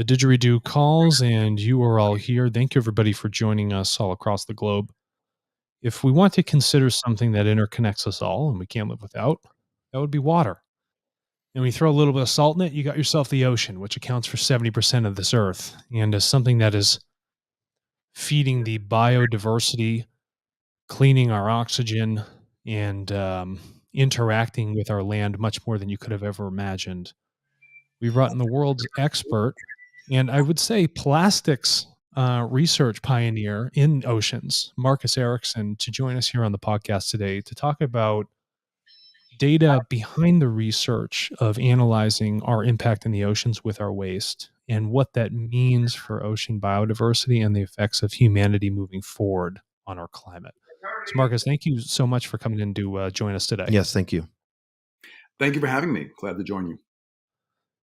The didgeridoo calls, and you are all here. Thank you, everybody, for joining us all across the globe. If we want to consider something that interconnects us all and we can't live without, that would be water. And we throw a little bit of salt in it, you got yourself the ocean, which accounts for 70% of this earth. And as something that is feeding the biodiversity, cleaning our oxygen, and interacting with our land much more than you could have ever imagined. We brought in the world's expert, and I would say plastics research pioneer in oceans, Marcus Eriksen, to join us here on the podcast today to talk about data behind the research of analyzing our impact in the oceans with our waste and what that means for ocean biodiversity and the effects of humanity moving forward on our climate. So, Marcus, thank you so much for coming in to join us today. Yes, thank you. Thank you for having me. Glad to join you.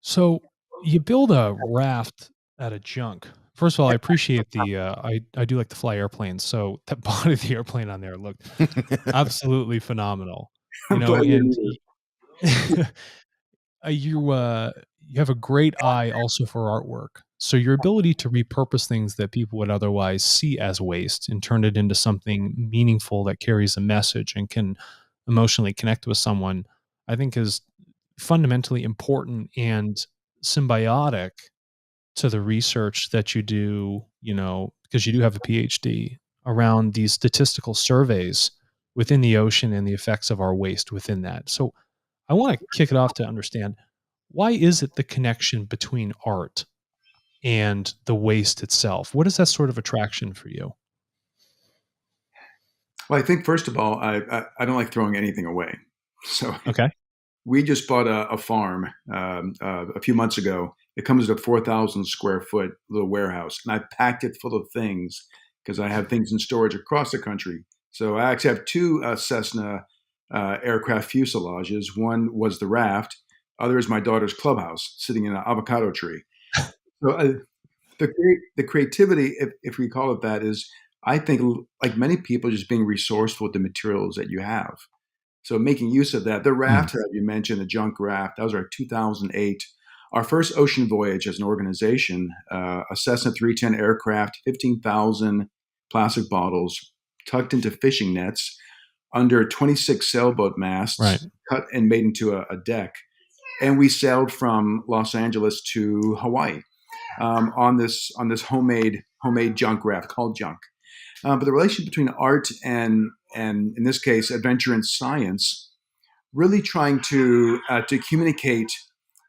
So, you build a raft out of junk. First of all, I appreciate the I do like to fly airplanes, so that body of the airplane on there looked absolutely phenomenal. You know, and you have a great eye also for artwork. So your ability to repurpose things that people would otherwise see as waste and turn it into something meaningful that carries a message and can emotionally connect with someone, I think is fundamentally important and symbiotic to the research that you do, you know, because you do have a PhD around these statistical surveys within the ocean and the effects of our waste within that. So I want to kick it off to understand, why is it the connection between art and the waste itself? What is that sort of attraction for you? Well, I think first of all, I don't like throwing anything away. So Okay. we just bought a farm a few months ago. It comes with a 4,000 square foot little warehouse, and I packed it full of things because I have things in storage across the country. So I actually have two Cessna aircraft fuselages. One was the raft. Other is my daughter's clubhouse sitting in an avocado tree. So the creativity, if we call it that, is, I think, like many people, just being resourceful with the materials that you have. So making use of that. The raft that you mentioned, the junk raft, that was our 2008, our first ocean voyage as an organization, a Cessna 310 aircraft, 15,000 plastic bottles tucked into fishing nets under 26 sailboat masts, Right. cut and made into a deck. And we sailed from Los Angeles to Hawaii on this homemade junk raft called Junk. But the relation between art and in this case adventure and science, really trying to communicate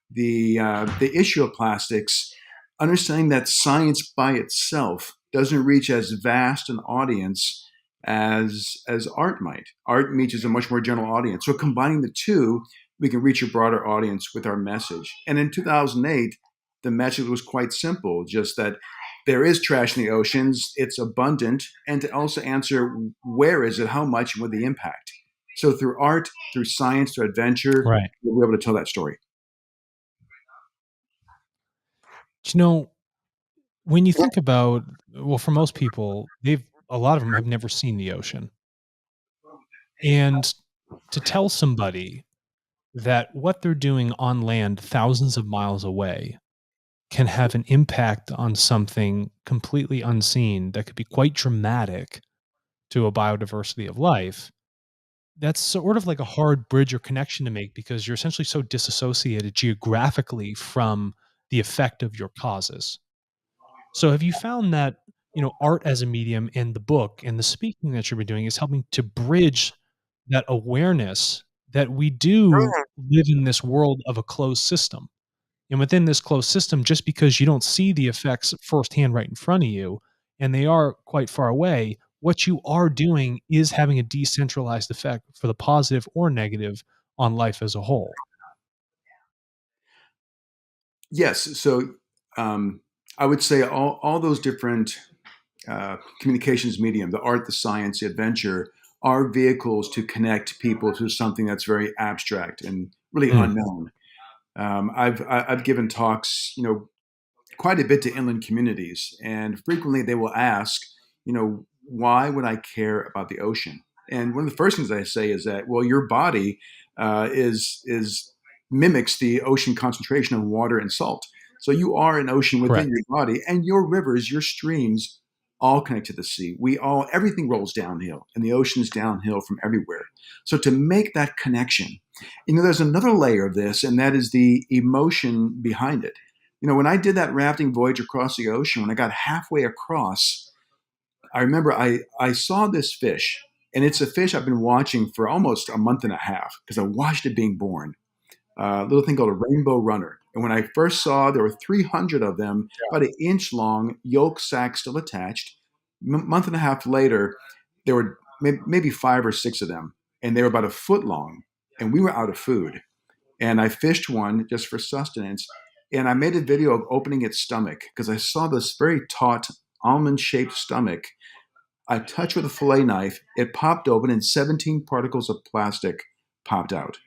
the issue of plastics, understanding that science by itself doesn't reach as vast an audience as art might. Art reaches a much more general audience. So combining the two, we can reach a broader audience with our message. And in 2008, the message was quite simple, just that there is trash in the oceans, it's abundant, and to also answer where is it, how much, and what the impact. So through art, through science, through adventure, Right. we'll be able to tell that story. You know, when you think about, well, for most people, a lot of them have never seen the ocean. And to tell somebody that what they're doing on land thousands of miles away can have an impact on something completely unseen that could be quite dramatic to a biodiversity of life, that's sort of like a hard bridge or connection to make because you're essentially so disassociated geographically from the effect of your causes. So have you found that, you know, art as a medium and the book and the speaking that you've been doing is helping to bridge that awareness that we do live in this world of a closed system? And within this closed system, just because you don't see the effects firsthand right in front of you, and they are quite far away, what you are doing is having a decentralized effect for the positive or negative on life as a whole. Yes. So I would say all those different communications medium, the art, the science, the adventure, are vehicles to connect people to something that's very abstract and really Mm, unknown. I've given talks, quite a bit to inland communities, and frequently they will ask, why would I care about the ocean? And one of the first things I say is that, well, your body is mimics the ocean concentration of water and salt. So you are an ocean within Correct. your body, and your rivers, your streams, all connect to the sea. Everything rolls downhill, and the ocean's downhill from everywhere. So to make that connection, there's another layer of this, and that is the emotion behind it. When I did that rafting voyage across the ocean, when I got halfway across, I remember I saw this fish, and it's a fish I've been watching for almost a month and a half because I watched it being born. A little thing called a rainbow runner. And when I first saw, there were 300 of them, about an inch long, yolk sac still attached. Month and a half later, there were maybe 5 or 6 of them, and they were about a foot long. And we were out of food. And I fished one just for sustenance. And I made a video of opening its stomach because I saw this very taut, almond shaped stomach. I touched with a fillet knife. It popped open, and 17 particles of plastic popped out.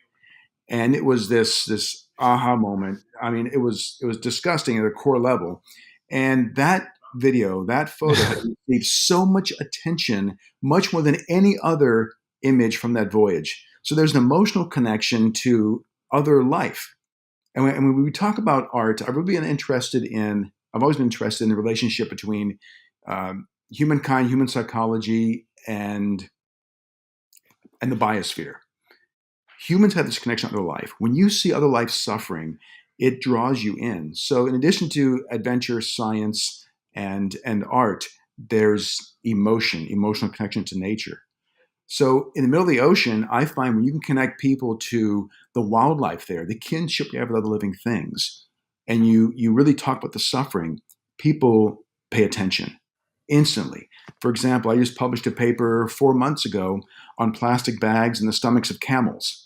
And it was this aha moment. I mean, it was disgusting at a core level. And that video, that photo has received so much attention, much more than any other image from that voyage. So there's an emotional connection to other life. And when we talk about art, I've always been interested in the relationship between humankind, human psychology, and the biosphere. Humans have this connection to other life. When you see other life suffering, it draws you in. So, in addition to adventure, science, and art, there's emotional connection to nature. So, in the middle of the ocean, I find when you can connect people to the wildlife there, the kinship you have with other living things, and you really talk about the suffering, people pay attention instantly. For example, I just published a paper 4 months ago on plastic bags in the stomachs of camels.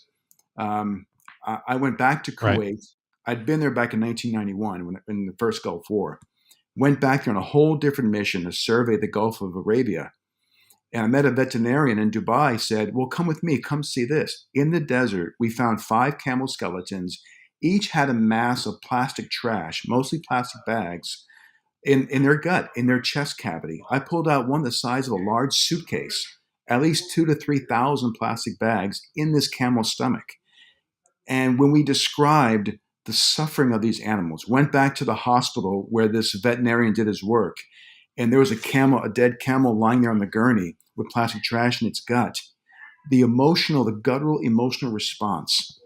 I went back to Right. Kuwait. I'd been there back in 1991 when the first Gulf War. Went back there on a whole different mission to survey the Gulf of Arabia. And I met a veterinarian in Dubai, said, well, come with me, come see this. In the desert, we found 5 camel skeletons. Each had a mass of plastic trash, mostly plastic bags, in their gut, in their chest cavity. I pulled out one the size of a large suitcase, at least 2 to 3 thousand plastic bags in this camel's stomach. And when we described the suffering of these animals, went back to the hospital where this veterinarian did his work, and there was a dead camel lying there on the gurney with plastic trash in its gut. The guttural emotional response,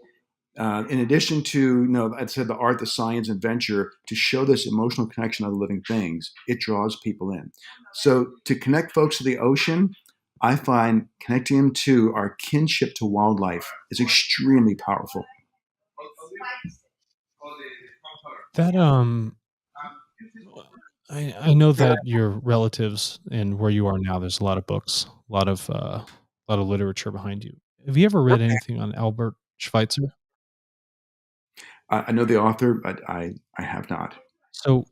in addition to, I said the art, the science, adventure, to show this emotional connection to the living things, it draws people in. So to connect folks to the ocean, I find connecting them to our kinship to wildlife is extremely powerful. That I know that your relatives and where you are now, there's a lot of books, a lot of literature behind you. Have you ever read anything on Albert Schweitzer? I know the author, but I have not. So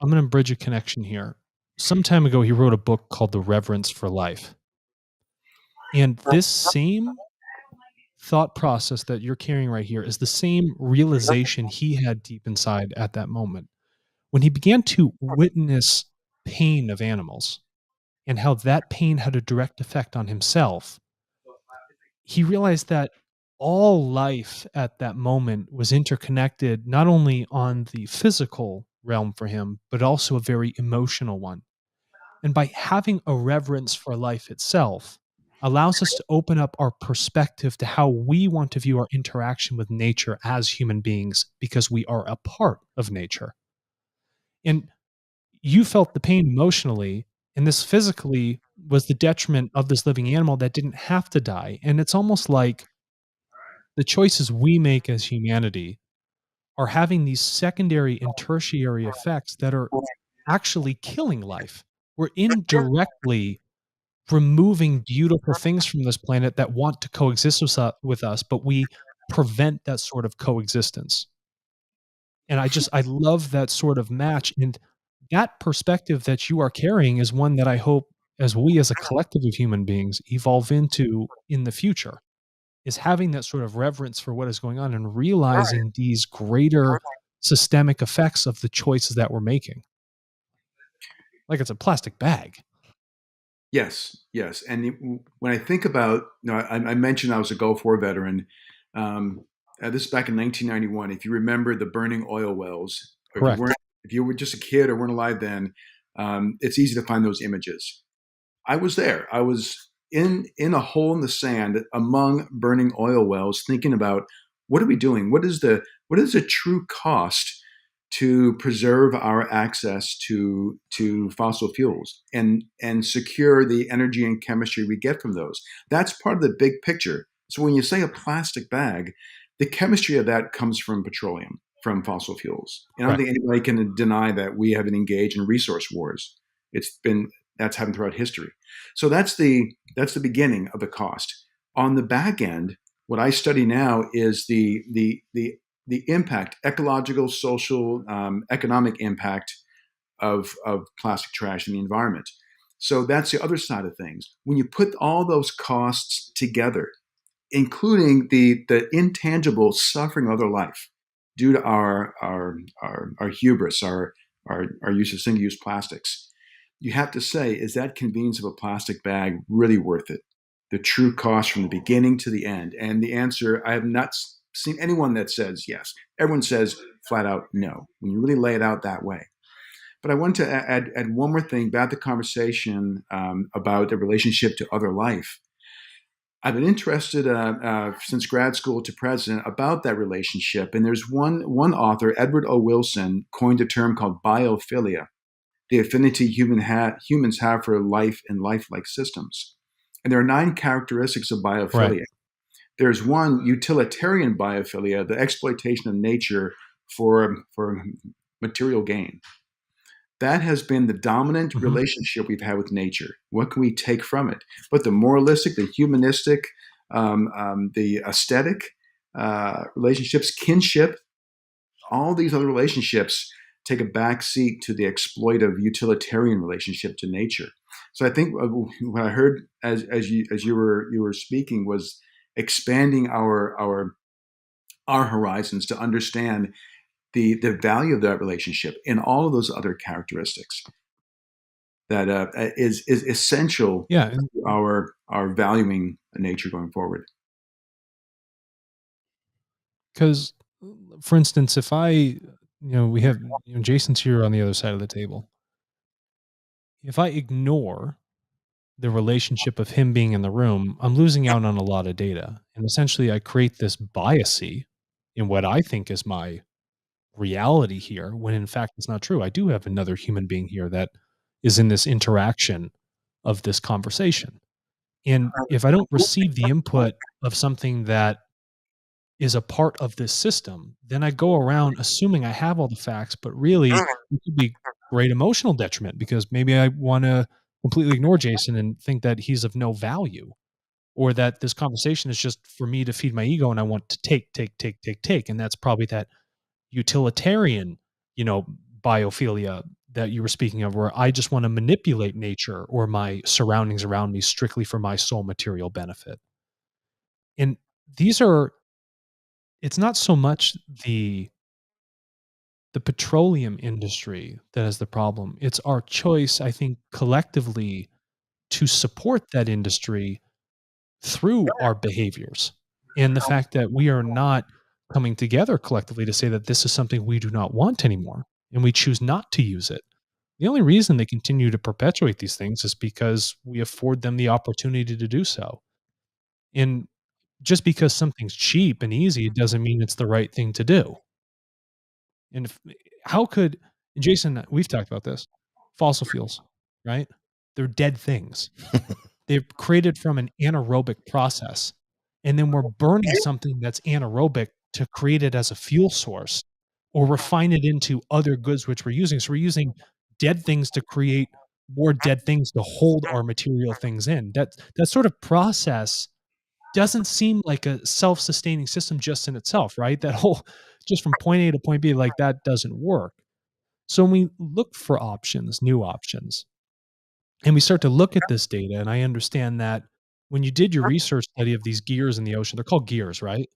I'm going to bridge a connection here. Some time ago, he wrote a book called The Reverence for Life. And this same thought process that you're carrying right here is the same realization he had deep inside at that moment when he began to witness pain of animals and how that pain had a direct effect on himself. He realized that all life at that moment was interconnected, not only on the physical realm for him, but also a very emotional one. And by having a reverence for life itself, allows us to open up our perspective to how we want to view our interaction with nature as human beings because we are a part of nature. And you felt the pain emotionally, and this physically was the detriment of this living animal that didn't have to die. And it's almost like the choices we make as humanity are having these secondary and tertiary effects that are actually killing life. We're indirectly removing beautiful things from this planet that want to coexist with us, but we prevent that sort of coexistence. And I love that sort of match, and that perspective that you are carrying is one that I hope as we as a collective of human beings evolve into in the future, is having that sort of reverence for what is going on and realizing these greater systemic effects of the choices that we're making. Like it's a plastic bag. Yes, yes. And when I think about, I mentioned I was a Gulf War veteran. This is back in 1991. If you remember the burning oil wells if you Correct. weren't, if you were just a kid or weren't alive then, it's easy to find those images. I was there. I was in a hole in the sand among burning oil wells, thinking about what are we doing? What is the true cost to preserve our access to fossil fuels and secure the energy and chemistry we get from those? That's part of the big picture. So when you say a plastic bag, the chemistry of that comes from petroleum, from fossil fuels. And I don't Right. think anybody can deny that we haven't engaged in resource wars. It's been that's happened throughout history. So that's the beginning of the cost. On the back end, what I study now is the impact, ecological, social, economic impact of plastic trash in the environment. So that's the other side of things. When you put all those costs together, including the intangible suffering of other life due to our hubris, our use of single use plastics, you have to say, is that convenience of a plastic bag really worth it? The true cost from the beginning to the end. And the answer, I have not seen anyone that says yes. Everyone says flat out no, when you really lay it out that way. But I want to add one more thing about the conversation about the relationship to other life. I've been interested since grad school to present about that relationship. And there's one author, Edward O. Wilson, coined a term called biophilia, the affinity humans have for life and lifelike systems. And there are 9 characteristics of Right. biophilia. There's one, utilitarian biophilia, the exploitation of nature for material gain. That has been the dominant Hmm. relationship we've had with nature. What can we take from it? But the moralistic, the humanistic, the aesthetic relationships, kinship, all these other relationships take a back seat to the exploitive utilitarian relationship to nature. So I think what I heard as you were speaking was expanding our horizons to understand the value of that relationship and all of those other characteristics that is essential Yeah. to our valuing nature going forward. Because, for instance, if we have, Jason's here on the other side of the table. If I ignore the relationship of him being in the room, I'm losing out on a lot of data. And essentially, I create this biasy in what I think is my reality here, when in fact it's not true. I do have another human being here that is in this interaction of this conversation. And if I don't receive the input of something that is a part of this system, then I go around assuming I have all the facts, but really it could be great emotional detriment because maybe I want to completely ignore Jason and think that he's of no value, or that this conversation is just for me to feed my ego and I want to take, take, take, take, take. And that's probably that utilitarian, you know, biophilia that you were speaking of, where I just want to manipulate nature or my surroundings around me strictly for my sole material benefit. And these are, it's not so much the petroleum industry that is the problem. It's our choice, I think, collectively to support that industry through our behaviors. And the fact that we are not coming together collectively to say that this is something we do not want anymore and we choose not to use it. The only reason they continue to perpetuate these things is because we afford them the opportunity to do so. And just because something's cheap and easy doesn't mean it's the right thing to do. And if, how could, and Jason, we've talked about this, fossil fuels, right? They're dead things. They're created from an anaerobic process. And then we're burning something that's anaerobic to create it as a fuel source or refine it into other goods which we're using. So we're using dead things to create more dead things to hold our material things in. That sort of process doesn't seem like a self-sustaining system just in itself, right? That whole just from point A to point B, like that doesn't work. So when we look for options, new options, and we start to look at this data, and I understand that when you did your research study of these gears in the ocean, they're called gears, right?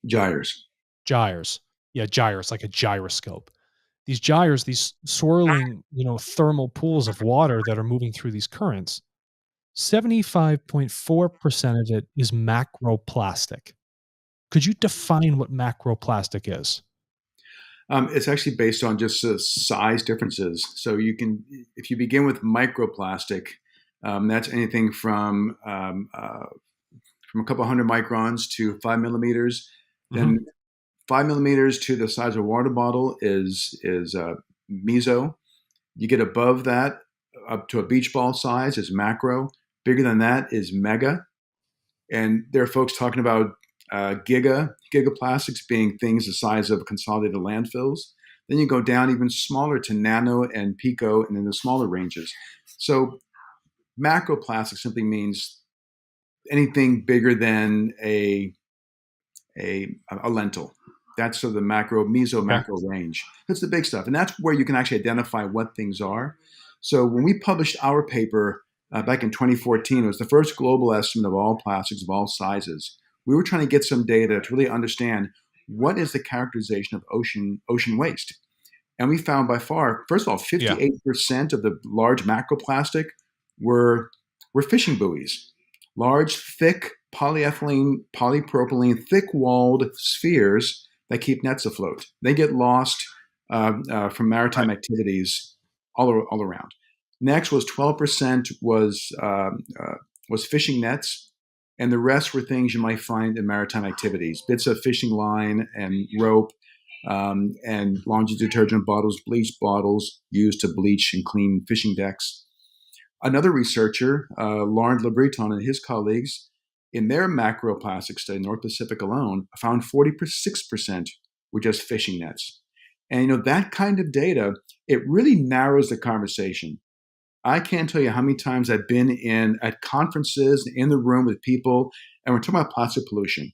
Gyres. Gyres. Yeah, gyres, like a gyroscope. These gyres, these swirling, thermal pools of water that are moving through these currents, 75.4% of it is macroplastic. Could you define what macroplastic is? It's actually based on just size differences. So you can, if you begin with microplastic, that's anything from a couple hundred microns to 5 millimeters. Hmm. Then 5 millimeters to the size of a water bottle is meso. You get above that up to a beach ball size is macro. Bigger than that is mega. And there are folks talking about gigaplastics being things the size of consolidated landfills. Then you go down even smaller to nano and pico, and then the smaller ranges. So macroplastic simply means anything bigger than a lentil. That's sort of the meso Okay. macro range. That's the big stuff, and that's where you can actually identify what things are. So when we published our paper back in 2014, it was the first global estimate of all plastics of all sizes. We were trying to get some data to really understand what is the characterization of ocean waste. And we found by far, first of all, Yeah. 58% of the large macroplastic were, were fishing buoys, large, thick polyethylene, polypropylene, thick-walled spheres that keep nets afloat. They get lost from Right. maritime activities all around. Next was 12% was fishing nets, and the rest were things you might find in maritime activities: bits of fishing line and rope, and laundry detergent bottles, bleach bottles used to bleach and clean fishing decks. Another researcher, Laurent Lebreton and his colleagues, in their macroplastic study, North Pacific alone, found 46% were just fishing nets. And that kind of data, it really narrows the conversation. I can't tell you how many times I've been in at conferences in the room with people, and we're talking about plastic pollution.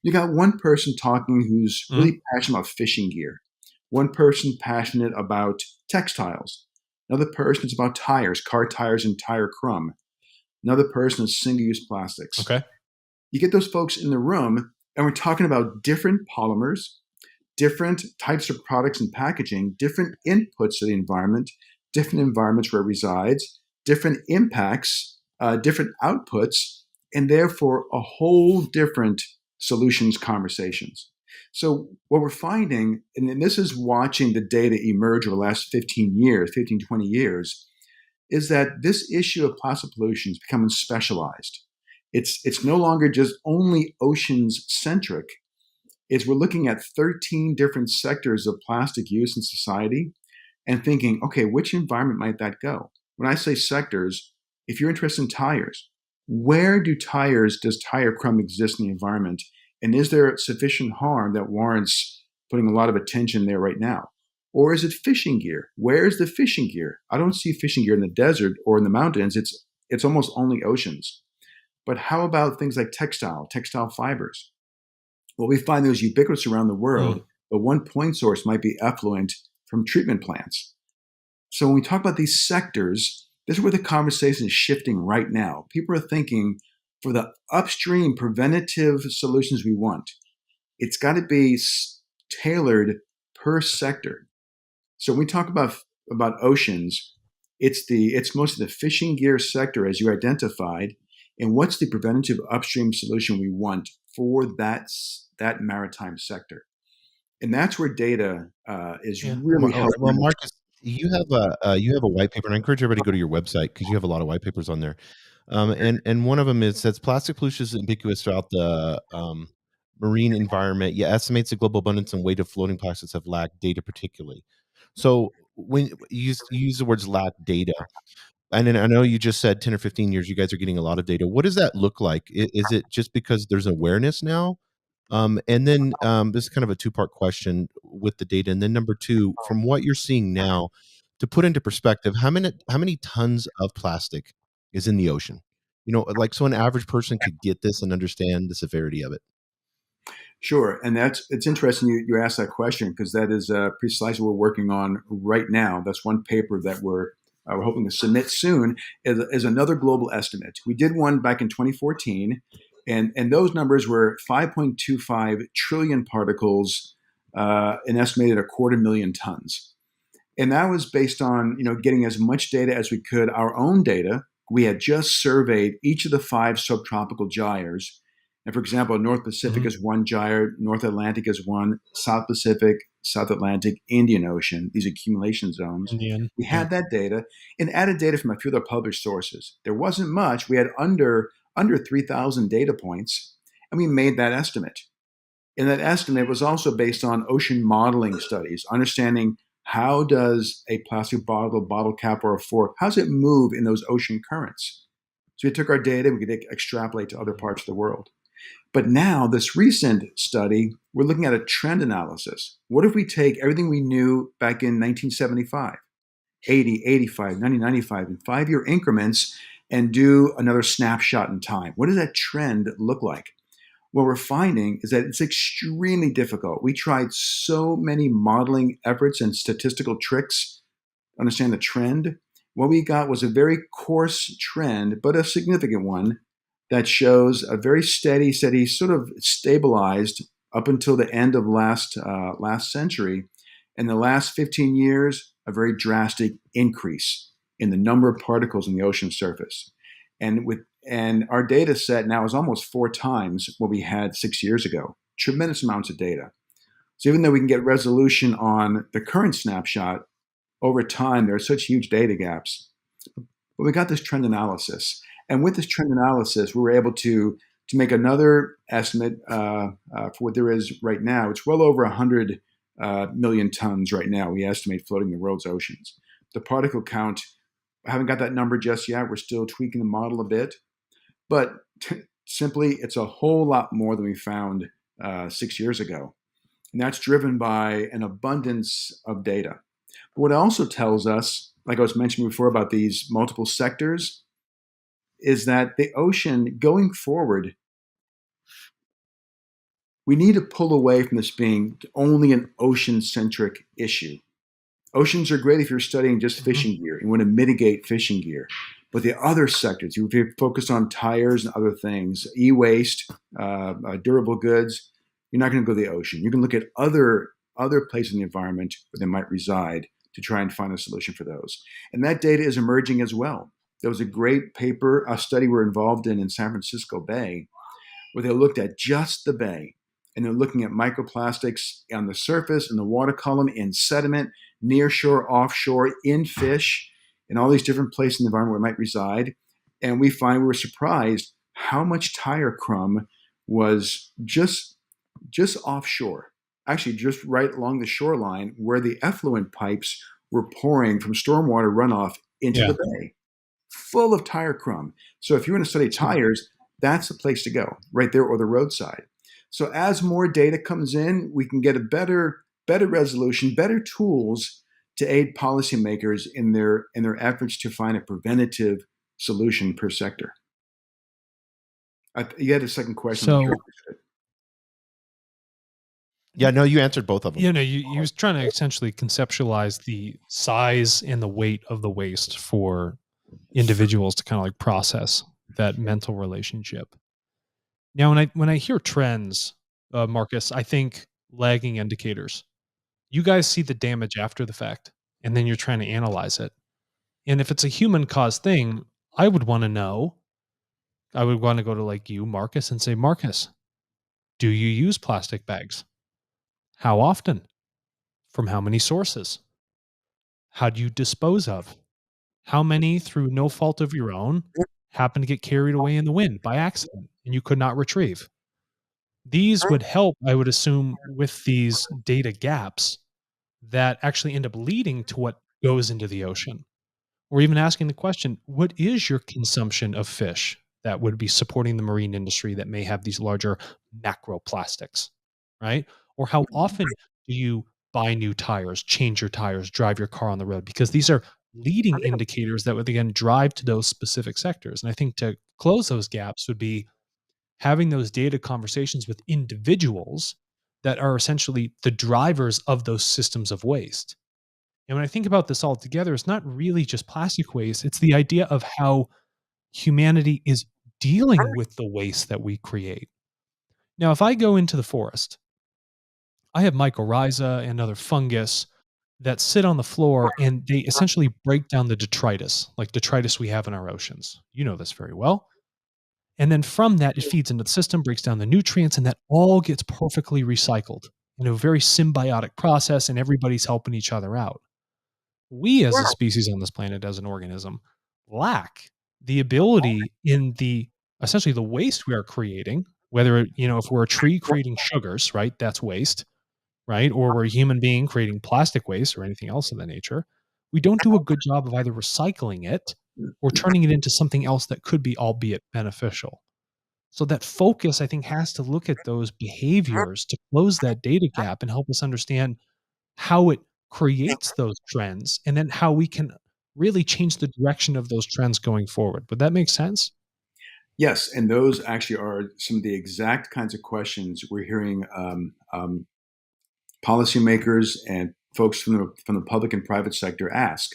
You got one person talking who's Hmm. really passionate about fishing gear, one person passionate about textiles, another person is about tires, car tires, and tire crumb, another person is single use plastics. Okay. You get those folks in the room, and we're talking about different polymers, different types of products and packaging, different inputs to the environment, different environments where it resides, different impacts, different outputs, and therefore a whole different solutions conversations. So what we're finding, and this is watching the data emerge over the last 15 years, 15, 20 years, is that this issue of plastic pollution is becoming specialized. It's no longer just only oceans centric. Is we're looking at 13 different sectors of plastic use in society and thinking, okay, which environment might that go? When I say sectors, if you're interested in tires, where does tire crumb exist in the environment? And is there sufficient harm that warrants putting a lot of attention there right now? Or is it fishing gear? Where's the fishing gear? I don't see fishing gear in the desert or in the mountains. It's almost only oceans. But how about things like textile fibers? Well, we find those ubiquitous around the world, Mm. but one point source might be effluent from treatment plants. So when we talk about these sectors, this is where the conversation is shifting right now. People are thinking for the upstream preventative solutions we want, it's got to be tailored per sector. So when we talk about oceans, it's mostly the fishing gear sector as you identified, and what's the preventative upstream solution we want for that maritime sector, and that's where data is Yeah. really Well, helping us. Marcus, you have a white paper, and I encourage everybody to go to your website because you have a lot of white papers on there. And one of them is says plastic pollution is ubiquitous throughout the marine environment. Yet estimates the global abundance and weight of floating plastics have lacked data particularly. So when you use the words lack data, and then I know you just said 10 or 15 years, you guys are getting a lot of data. What does that look like? Is it just because there's awareness now? And then this is kind of a two-part question with the data. And then number two, from what you're seeing now, to put into perspective, how many tons of plastic is in the ocean? Like so an average person could get this and understand the severity of it. Sure, and it's interesting you asked that question because that is precisely what we're working on right now. That's one paper that we're hoping to submit soon is another global estimate. We did one back in 2014, and those numbers were 5.25 trillion particles, and estimated a quarter million tons. And that was based on getting as much data as we could, our own data. We had just surveyed each of the five subtropical gyres. And for example, North Pacific Hmm. is one gyre, North Atlantic is one, South Pacific, South Atlantic, Indian Ocean, these accumulation zones. Indian. We Yeah. had that data and added data from a few other published sources. There wasn't much. We had under 3,000 data points, and we made that estimate. And that estimate was also based on ocean modeling studies, understanding how does a plastic bottle cap, or a fork, how does it move in those ocean currents? So we took our data, we could extrapolate to other parts of the world. But now, this recent study, we're looking at a trend analysis. What if we take everything we knew back in 1975, 80, 85, 90, 95, in 5-year increments, and do another snapshot in time? What does that trend look like? What we're finding is that it's extremely difficult. We tried so many modeling efforts and statistical tricks to understand the trend. What we got was a very coarse trend, but a significant one that shows a very steady, sort of stabilized up until the end of last century. In the last 15 years, a very drastic increase in the number of particles in the ocean surface. And our data set now is almost 4 times what we had 6 years ago. Tremendous amounts of data. So even though we can get resolution on the current snapshot, over time there are such huge data gaps. But we got this trend analysis. And with this trend analysis, we were able to make another estimate for what there is right now. It's well over 100 million tons right now, we estimate, floating in the world's oceans. The particle count, I haven't got that number just yet. We're still tweaking the model a bit. But simply, it's a whole lot more than we found 6 years ago. And that's driven by an abundance of data. But what it also tells us, like I was mentioning before about these multiple sectors, is that the ocean going forward, we need to pull away from this being only an ocean-centric issue. Oceans are great if you're studying just fishing gear. You want to mitigate fishing gear. But the other sectors, if you're focused on tires and other things, e-waste, durable goods, you're not going to go to the ocean. You can look at other places in the environment where they might reside to try and find a solution for those. And that data is emerging as well. There was a great paper, a study we're involved in San Francisco Bay, where they looked at just the bay. And they're looking at microplastics on the surface, in the water column, in sediment, near shore, offshore, in fish, in all these different places in the environment where it might reside. And we were surprised how much tire crumb was just offshore, actually just right along the shoreline where the effluent pipes were pouring from stormwater runoff into the bay, full of tire crumb. So if you want to study tires, that's the place to go, right there, or the roadside. So as more data comes in, we can get a better resolution, better tools to aid policymakers in their efforts to find a preventative solution per sector. You had a second question. So, Yeah, no, you answered both of them. you was trying to essentially conceptualize the size and the weight of the waste for individuals to kind of like process that mental relationship. Now, when I hear trends, Marcus, I think lagging indicators. You guys see the damage after the fact, and then you're trying to analyze it. And if it's a human caused thing, I would want to know. I would want to go to like you, Marcus, and say, Marcus, do you use plastic bags? How often? From how many sources? How do you dispose of? How many, through no fault of your own, happen to get carried away in the wind by accident and you could not retrieve? These would help, I would assume, with these data gaps that actually end up leading to what goes into the ocean. Or even asking the question, what is your consumption of fish that would be supporting the marine industry that may have these larger macroplastics, right? Or how often do you buy new tires, change your tires, drive your car on the road? Because these are leading indicators that would, again, drive to those specific sectors. And I think to close those gaps would be having those data conversations with individuals that are essentially the drivers of those systems of waste. And when I think about this all together, it's not really just plastic waste. It's the idea of how humanity is dealing with the waste that we create. Now, if I go into the forest, I have mycorrhiza and other fungus that sit on the floor and they essentially break down the detritus, like detritus we have in our oceans. You know this very well. And then from that, it feeds into the system, breaks down the nutrients, and that all gets perfectly recycled very symbiotic process, and everybody's helping each other out. We as a species on this planet, as an organism, lack the ability in the essentially the waste we are creating, whether, if we're a tree creating sugars, right? That's waste, right? Or we're a human being creating plastic waste or anything else of that nature. We don't do a good job of either recycling it or turning it into something else that could be, albeit beneficial. So that focus, I think, has to look at those behaviors to close that data gap and help us understand how it creates those trends, and then how we can really change the direction of those trends going forward. Would that make sense? Yes, and those actually are some of the exact kinds of questions we're hearing policymakers and folks from the public and private sector ask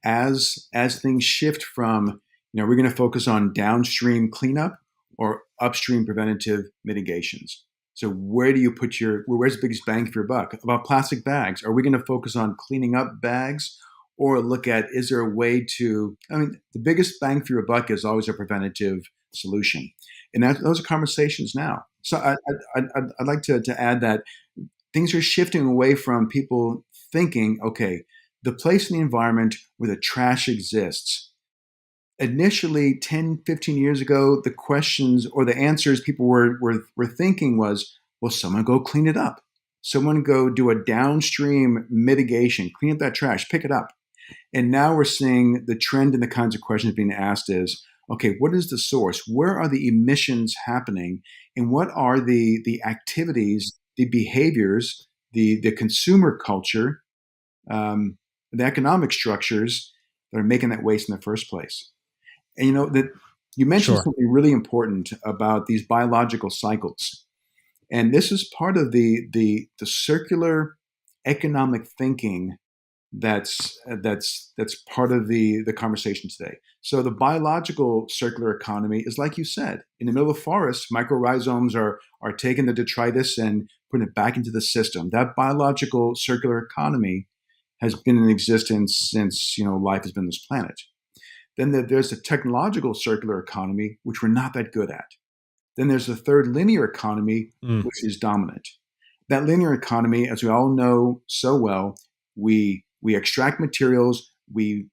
as things shift from, we're going to focus on downstream cleanup or upstream preventative mitigations. So where do you put where's the biggest bang for your buck? About plastic bags, are we going to focus on cleaning up bags, or look at, is there a way to, the biggest bang for your buck is always a preventative solution. And those are conversations now. So I'd like to add that things are shifting away from people thinking, okay, the place in the environment where the trash exists. Initially, 10, 15 years ago, the questions or the answers people were thinking was, well, someone go clean it up. Someone go do a downstream mitigation, clean up that trash, pick it up. And now we're seeing the trend in the kinds of questions being asked is, okay, what is the source? Where are the emissions happening? And what are the activities, the behaviors, the consumer culture, the economic structures that are making that waste in the first place? And that you mentioned Sure. something really important about these biological cycles. And this is part of the circular economic thinking that's part of the conversation today. So the biological circular economy is, like you said, in the middle of the forest, mycorrhizomes are taking the detritus and putting it back into the system. That biological circular economy has been in existence since life has been on this planet. Then there's the technological circular economy, which we're not that good at. Then there's the third linear economy, Mm. which is dominant. That linear economy, as we all know so well, we extract materials, we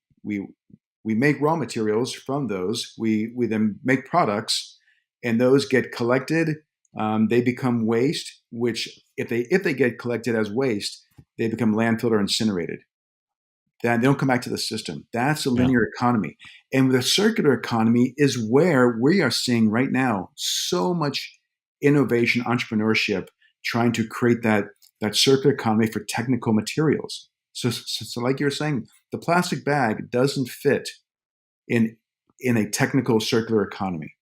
make raw materials from those, we then make products, and those get collected. They become waste, which if they get collected as waste, they become landfilled or incinerated. Then they don't come back to the system. That's a Yeah. linear economy. And the circular economy is where we are seeing right now so much innovation, entrepreneurship, trying to create that circular economy for technical materials. So like you're saying, the plastic bag doesn't fit in a technical circular economy.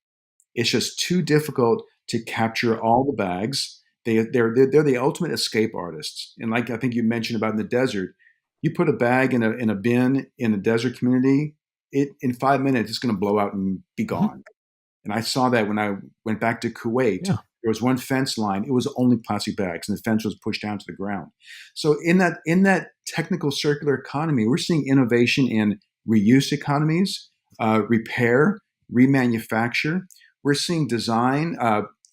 It's just too difficult to capture all the bags. They're the ultimate escape artists. And like I think you mentioned about in the desert, you put a bag in a bin in a desert community, in 5 minutes it's going to blow out and be Mhm. gone. And I saw that when I went back to Kuwait. Yeah. There was one fence line; it was only plastic bags, and the fence was pushed down to the ground. So in that technical circular economy, we're seeing innovation in reuse economies, repair, remanufacture. We're seeing design.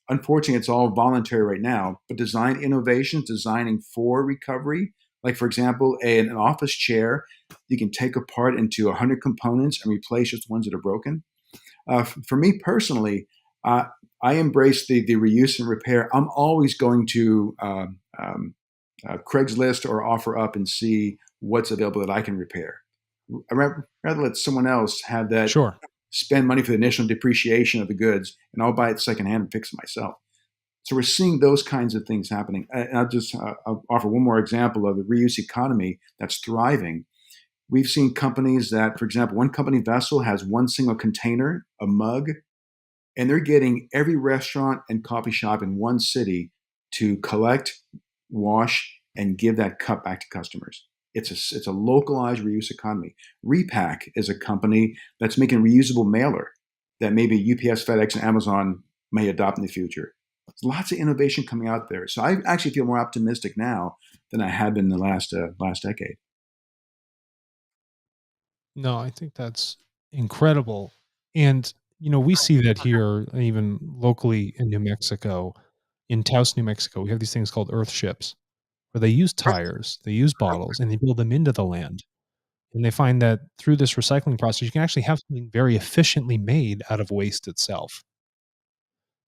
Unfortunately, it's all voluntary right now, but design innovations, designing for recovery. Like, for example, an office chair, you can take apart into 100 components and replace just ones that are broken. For me personally, I embrace the reuse and repair. I'm always going to Craigslist or OfferUp and see what's available that I can repair. I'd rather let someone else have that, Sure. spend money for the initial depreciation of the goods, and I'll buy it secondhand and fix it myself. So we're seeing those kinds of things happening. And I'll offer one more example of the reuse economy that's thriving. We've seen companies that, for example, one company vessel has one single container, a mug, and they're getting every restaurant and coffee shop in one city to collect, wash, and give that cup back to customers. It's a localized reuse economy. Repack is a company that's making reusable mailer that maybe UPS, FedEx, and Amazon may adopt in the future. There's lots of innovation coming out there. So I actually feel more optimistic now than I had been in the last decade. No, I think that's incredible. And, we see that here, even locally in New Mexico, in Taos, New Mexico. We have these things called earth ships. where they use tires, they use bottles, and they build them into the land. And they find that through this recycling process, you can actually have something very efficiently made out of waste itself.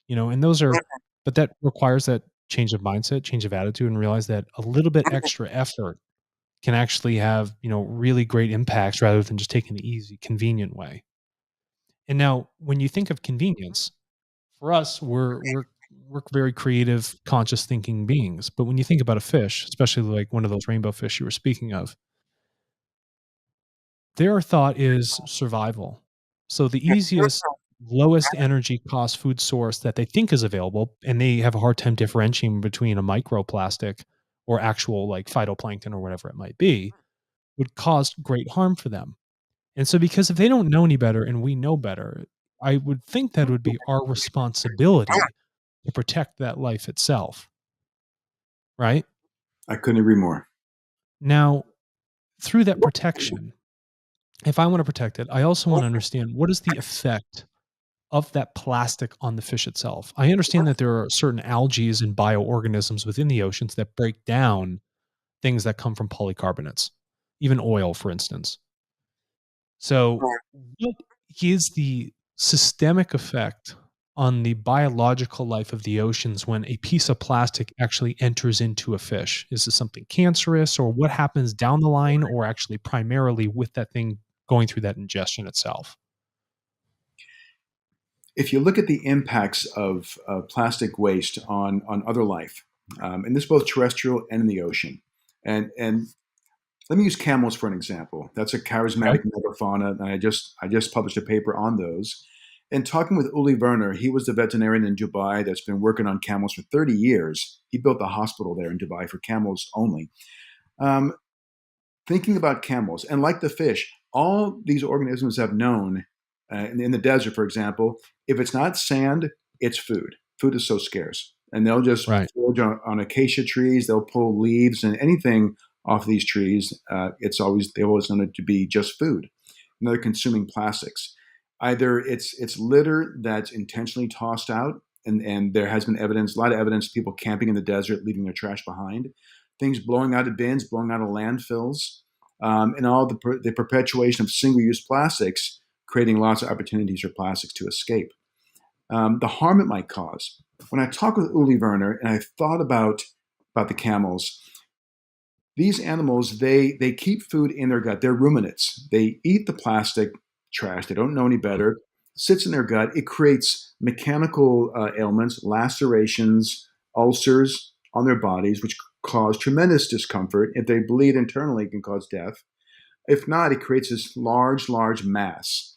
And those are, but that requires that change of mindset, change of attitude, and realize that a little bit extra effort can actually have, really great impacts rather than just taking the easy, convenient way. And now, when you think of convenience, for us, we're very creative, conscious thinking beings. But when you think about a fish, especially like one of those rainbow fish you were speaking of, their thought is survival. So the easiest, lowest energy cost food source that they think is available, and they have a hard time differentiating between a microplastic or actual like phytoplankton or whatever it might be, would cause great harm for them. And so because if they don't know any better and we know better, I would think that it would be our responsibility to protect that life itself, right? I couldn't agree more. Now, through that protection, if I want to protect it, I also want to understand what is the effect of that plastic on the fish itself. I understand that there are certain algae and bioorganisms within the oceans that break down things that come from polycarbonates, even oil, for instance. So, what is the systemic effect on the biological life of the oceans when a piece of plastic actually enters into a fish? Is this something cancerous, or what happens down the line, or actually primarily with that thing going through that ingestion itself? If you look at the impacts of plastic waste on other life, and this is both terrestrial and in the ocean, and let me use camels for an example. That's a Okay. charismatic megafauna, and I just published a paper on those. And talking with Uli Werner, he was the veterinarian in Dubai that's been working on camels for 30 years. He built a hospital there in Dubai for camels only. Um, Thinking about camels, and like the fish, all these organisms have known in the desert, for example, if it's not sand, it's food. Food is so scarce. And they'll just Right. forage on acacia trees, they'll pull leaves and anything off these trees. They've always known it to be just food. And they're consuming plastics. Either it's litter that's intentionally tossed out, and there has been evidence, a lot of evidence, people camping in the desert, leaving their trash behind, things blowing out of bins, blowing out of landfills, and all the perpetuation of single-use plastics, creating lots of opportunities for plastics to escape. The harm it might cause. When I talked with Uli Werner and I thought about the camels, these animals they keep food in their gut. They're ruminants. They eat the plastic trash. They don't know any better. Sits in their gut. It creates mechanical ailments, lacerations, ulcers on their bodies, which cause tremendous discomfort. If they bleed internally, it can cause death. If not, it creates this large mass.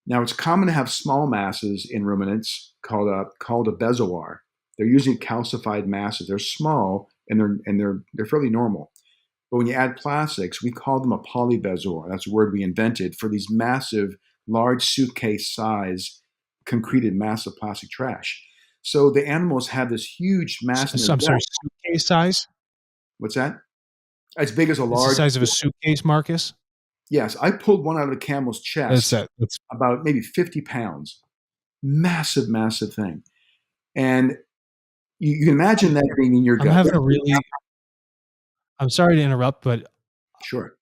Now, it's common to have small masses in ruminants called a bezoar. They're usually calcified masses. They're small and they're fairly normal. But when you add plastics, we call them a polybezoar. That's a word we invented for these massive, large suitcase size, concreted mass of plastic trash. So the animals have this huge mass in their I'm sorry, gut. suitcase size? What's that? As big as a It's the large. size of a suitcase, Marcus? Yes, I pulled one out of a camel's That's chest, it. That's about maybe 50 pounds. Massive thing. And you can imagine that being in your I'm gut. having a really I'm sorry to interrupt, but Sure.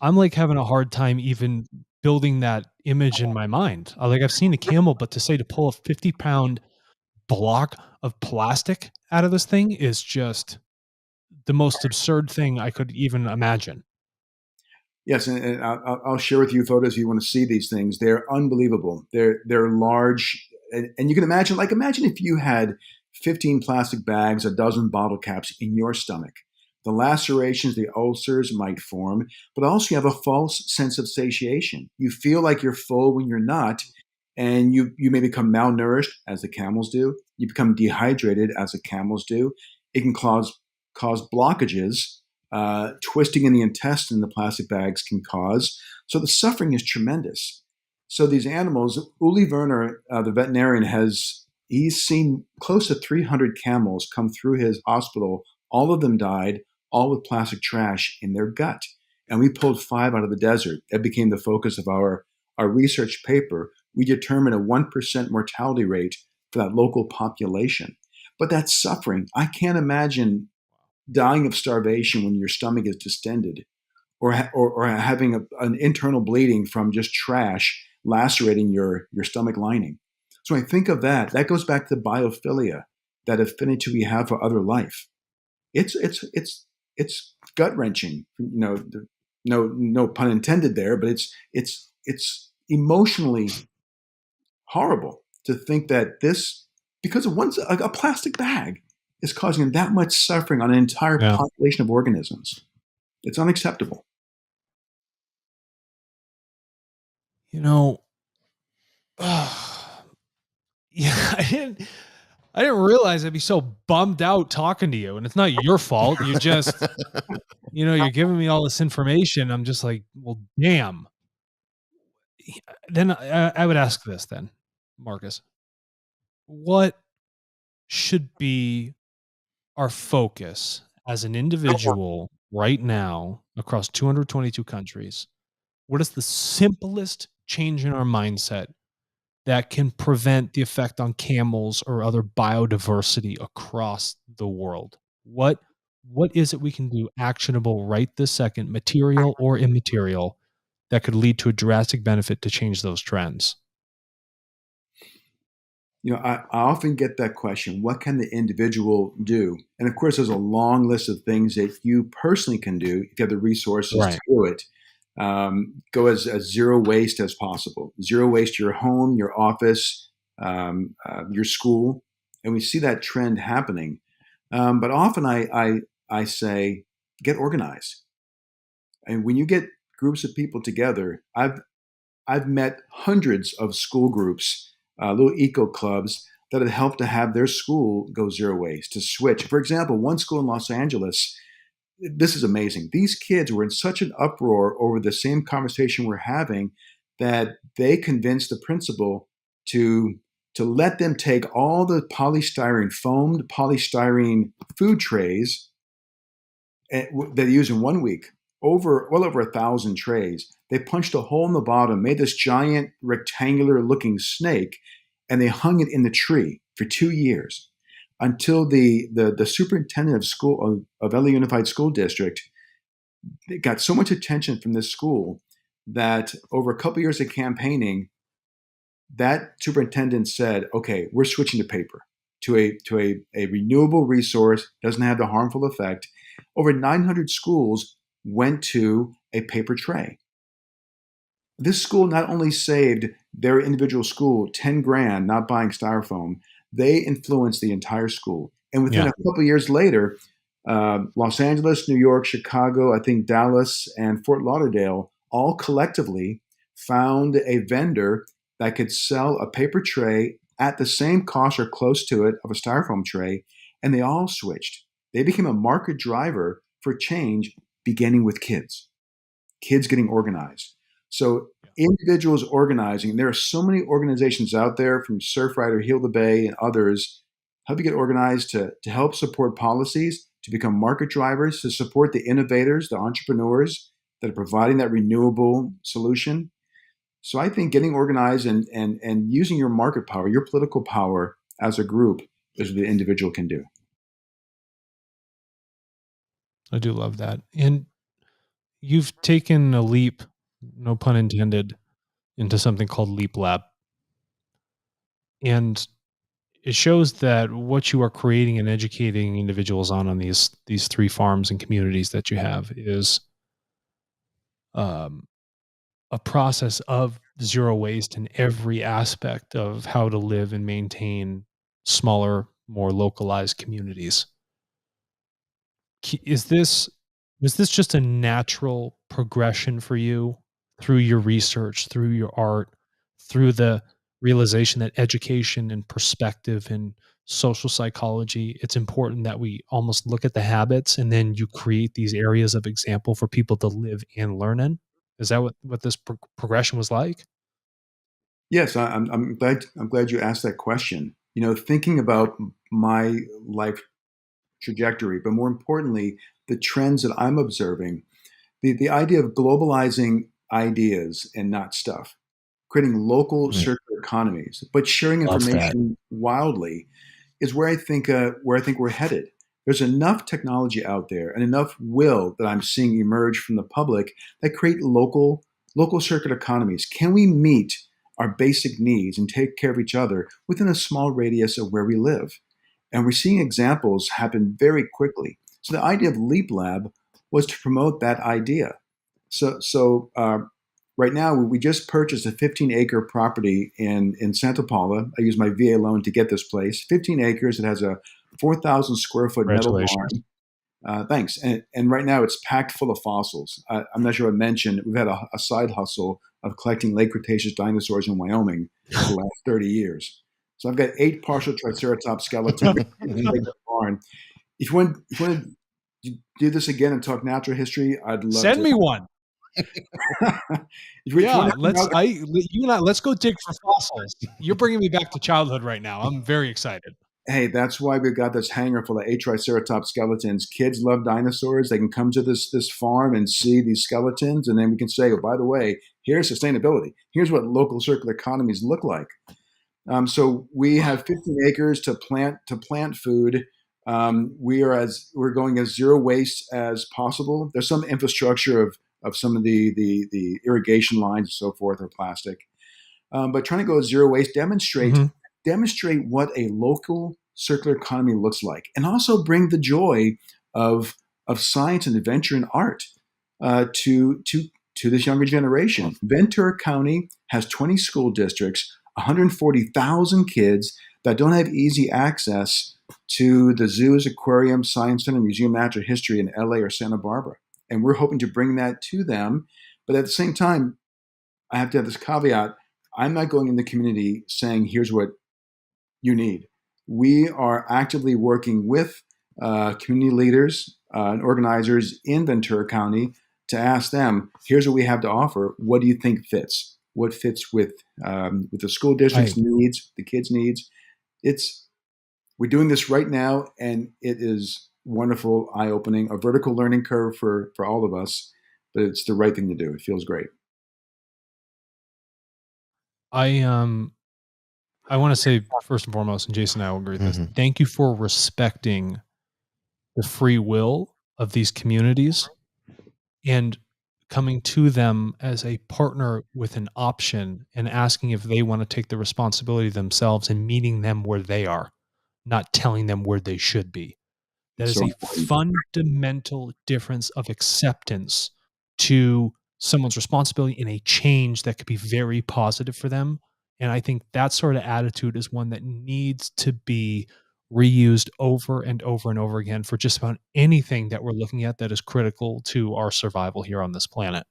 I'm, like, having a hard time even building that image in my mind. Like, I've seen a camel, but to pull a 50-pound block of plastic out of this thing is just the most absurd thing I could even imagine. Yes, and I'll share with you photos if you want to see these things. They're unbelievable. They're large, and you can imagine. Like, imagine if you had 15 plastic bags, a dozen bottle caps in your stomach. The lacerations, the ulcers might form, but also you have a false sense of satiation. You feel like you're full when you're not, and you may become malnourished, as the camels do. You become dehydrated, as the camels do. It can cause blockages, twisting in the intestine the plastic bags can cause. So the suffering is tremendous. So these animals, Uli Werner, the veterinarian, he's seen close to 300 camels come through his hospital. All of them died, all with plastic trash in their gut. And we pulled 5 out of the desert. That became the focus of our research paper. We determined a 1% mortality rate for that local population. But that suffering, I can't imagine dying of starvation when your stomach is distended, or having an internal bleeding from just trash lacerating your stomach lining. So when I think of that, that goes back to biophilia, that affinity we have for other life. It's gut wrenching. No pun intended there, but it's emotionally horrible to think that this, because of a plastic bag, is causing that much suffering on an entire Yeah. population of organisms. It's unacceptable. You know, yeah, I didn't realize I'd be so bummed out talking to you, and it's not your fault. You just, you're giving me all this information. I'm just like, well, damn. Then I would ask this then, Marcus, what should be our focus as an individual right now across 222 countries? What is the simplest change in our mindset that can prevent the effect on camels or other biodiversity across the world? What is it we can do actionable right this second, material or immaterial, that could lead to a drastic benefit to change those trends? I often get that question: what can the individual do? And of course, there's a long list of things that you personally can do if you have the resources to Right. do it. Go as zero waste as possible. Zero waste your home, your office, your school, and we see that trend happening. But often I say, get organized. And when you get groups of people together, I've met hundreds of school groups, little eco clubs that have helped to have their school go zero waste, to switch. For example, one school in Los Angeles, this is amazing. These kids were in such an uproar over the same conversation we're having that they convinced the principal to let them take all the foamed polystyrene food trays that they use in 1 week, well over 1,000 trays. They punched a hole in the bottom, made this giant rectangular looking snake, and they hung it in the tree for 2 years until the superintendent of school of LA Unified School District, it got so much attention from this school that over a couple of years of campaigning, that superintendent said, "Okay, we're switching to paper, to a renewable resource, doesn't have the harmful effect." Over 900 schools went to a paper tray. This school not only saved their individual school 10 grand not buying styrofoam, they influenced the entire school. And within Yeah. a couple of years later, Los Angeles, New York, Chicago, I think Dallas, and Fort Lauderdale all collectively found a vendor that could sell a paper tray at the same cost or close to it of a styrofoam tray, and they all switched. They became a market driver for change, beginning with kids getting organized. So individuals organizing, there are so many organizations out there, from Surfrider, Heal the Bay, and others, help you get organized to help support policies, to become market drivers, to support the innovators, the entrepreneurs that are providing that renewable solution. So I think getting organized and using your market power, your political power as a group, is what the individual can do. I do love that. And you've taken a leap, no pun intended, into something called Leap Lab. And it shows that what you are creating and educating individuals on these three farms and communities that you have is um, a process of zero waste in every aspect of how to live and maintain smaller, more localized communities. Is this Was this just a natural progression for you through your research, through your art, through the realization that education and perspective and social psychology, it's important that we almost look at the habits and then you create these areas of example for people to live and learn in? Is that what this progression was like? Yes, I'm glad you asked that question. Thinking about my life trajectory, but more importantly, the trends that I'm observing, the idea of globalizing ideas and not stuff, creating local Right. circular economies, but sharing Love that. information wildly, is where I think we're headed. There's enough technology out there and enough will that I'm seeing emerge from the public that create local circular economies. Can we meet our basic needs and take care of each other within a small radius of where we live? And we're seeing examples happen very quickly. So the idea of Leap Lab was to promote that idea. So right now we just purchased a 15-acre property in Santa Paula. I used my VA loan to get this place. 15 acres. It has a 4,000 square foot metal Congratulations. barn. Thanks. And right now it's packed full of fossils. I'm not sure I mentioned, we've had a side hustle of collecting late Cretaceous dinosaurs in Wyoming for the last 30 years. So I've got 8 partial Triceratops skeletons in the barn. If you want to do this again and talk natural history, I'd love Send to. me one. If you Yeah, want to you and I, let's go dig for fossils. You're bringing me back to childhood right now. I'm very excited. Hey, that's why we've got this hangar full of 8 Triceratops skeletons. Kids love dinosaurs. They can come to this farm and see these skeletons, and then we can say, oh, by the way, here's sustainability. Here's what local circular economies look like. So we have 15 acres to plant food. We're going as zero waste as possible. There's some infrastructure of some of the irrigation lines and so forth are plastic, but trying to go zero waste, demonstrate what a local circular economy looks like, and also bring the joy of science and adventure and art to this younger generation. Ventura County has 20 school districts, 140,000 kids that don't have easy access to the zoos, aquarium, science center, museum of natural history in LA or Santa Barbara. And we're hoping to bring that to them. But at the same time, I have to have this caveat. I'm not going in the community saying, here's what you need. We are actively working with community leaders and organizers in Ventura County to ask them, here's what we have to offer. What do you think fits? What fits with the school district's needs, the kids' needs? We're doing this right now, and it is wonderful, eye-opening, a vertical learning curve for all of us, but it's the right thing to do. It feels great. I want to say first and foremost, and Jason and I will agree with this, thank you for respecting the free will of these communities and coming to them as a partner with an option and asking if they want to take the responsibility themselves and meeting them where they are, not telling them where they should be. That is So a fundamental difference of acceptance to someone's responsibility in a change that could be very positive for them. And I think that sort of attitude is one that needs to be reused over and over and over again for just about anything that we're looking at that is critical to our survival here on this planet.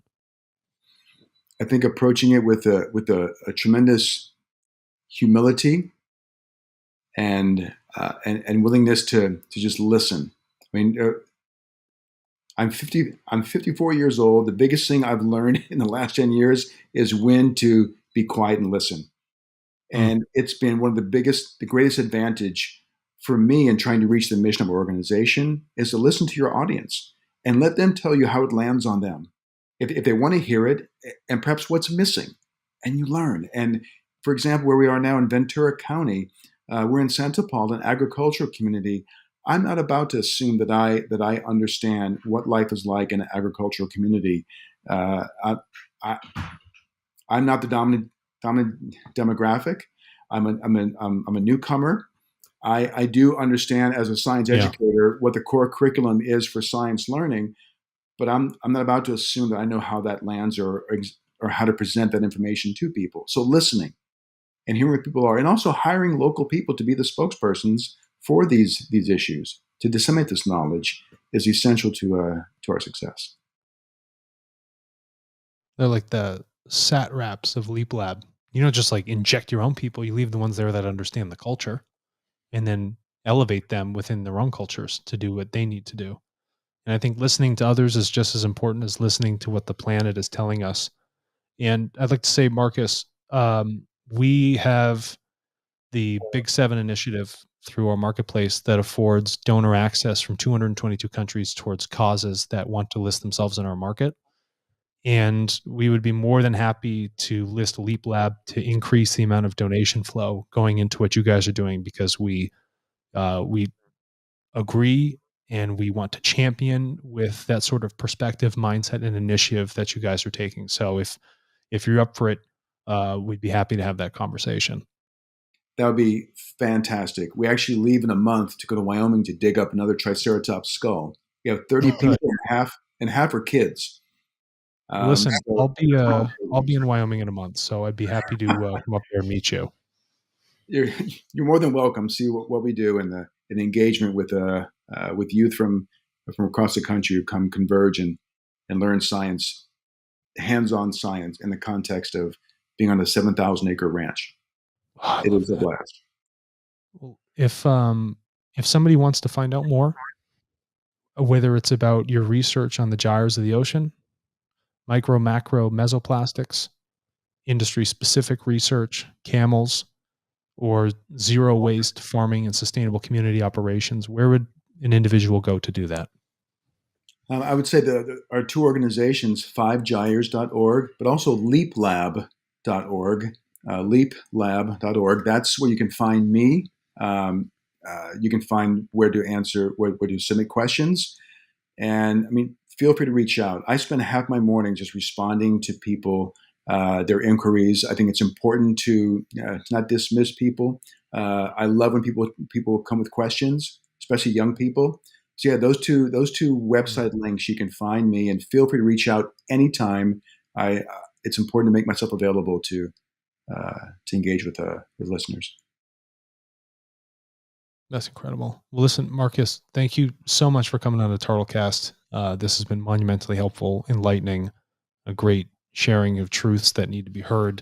I think approaching it with a tremendous humility and willingness to just listen. I mean, I'm 54 years old. The biggest thing I've learned in the last 10 years is when to be quiet and listen. And it's been one of the greatest advantage for me in trying to reach the mission of our organization is to listen to your audience and let them tell you how it lands on them. If they want to hear it and perhaps what's missing, and you learn. And for example, where we are now in Ventura County, we're in Santa Paula, an agricultural community. I'm not about to assume that I understand what life is like in an agricultural community. I'm not the dominant demographic. I'm a newcomer. I do understand as a science educator what the core curriculum is for science learning, but I'm not about to assume that I know how that lands or how to present that information to people. So listening and hearing what people are, and also hiring local people to be the spokespersons for these issues to disseminate this knowledge is essential to our success. They're like the sat reps of Leap Lab. You don't just like inject your own people. You leave the ones there that understand the culture and then elevate them within their own cultures to do what they need to do. And I think listening to others is just as important as listening to what the planet is telling us. And I'd like to say, Marcus, we have the Big Seven initiative through our marketplace that affords donor access from 222 countries towards causes that want to list themselves in our market. And we would be more than happy to list Leap Lab to increase the amount of donation flow going into what you guys are doing, because we agree and we want to champion with that sort of perspective, mindset, and initiative that you guys are taking. So if you're up for it, we'd be happy to have that conversation. That would be fantastic. We actually leave in a month to go to Wyoming to dig up another Triceratops skull. We have 30 Oh, good. people, and half are kids. Listen, So I'll be in Wyoming in a month, so I'd be happy to come up there and meet you. you're you're more than welcome. See what we do and the engagement with youth from across the country who come converge and learn science, hands-on science in the context of being on a 7,000-acre ranch. Oh, I It love is a that. blast. Well, if somebody wants to find out more, whether it's about your research on the gyres of the ocean, micro, macro, mesoplastics, industry specific research, camels, or zero waste farming and sustainable community operations, where would an individual go to do that? I would say our two organizations, 5gyres.org, but also leaplab.org. Leaplab.org. That's where you can find me. You can find where to submit questions. And I mean, feel free to reach out. I spend half my morning just responding to people, their inquiries. I think it's important to not dismiss people. I love when people come with questions, especially young people. So yeah, those two website links, you can find me, and feel free to reach out anytime. It's important to make myself available to engage with listeners. That's incredible. Well, listen, Marcus, thank you so much for coming on the Turtlecast. This has been monumentally helpful, enlightening, a great sharing of truths that need to be heard.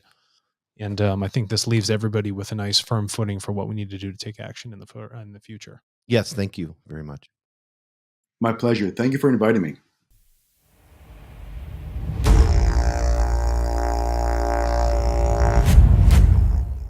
And I think this leaves everybody with a nice firm footing for what we need to do to take action in the future. Yes, thank you very much. My pleasure. Thank you for inviting me.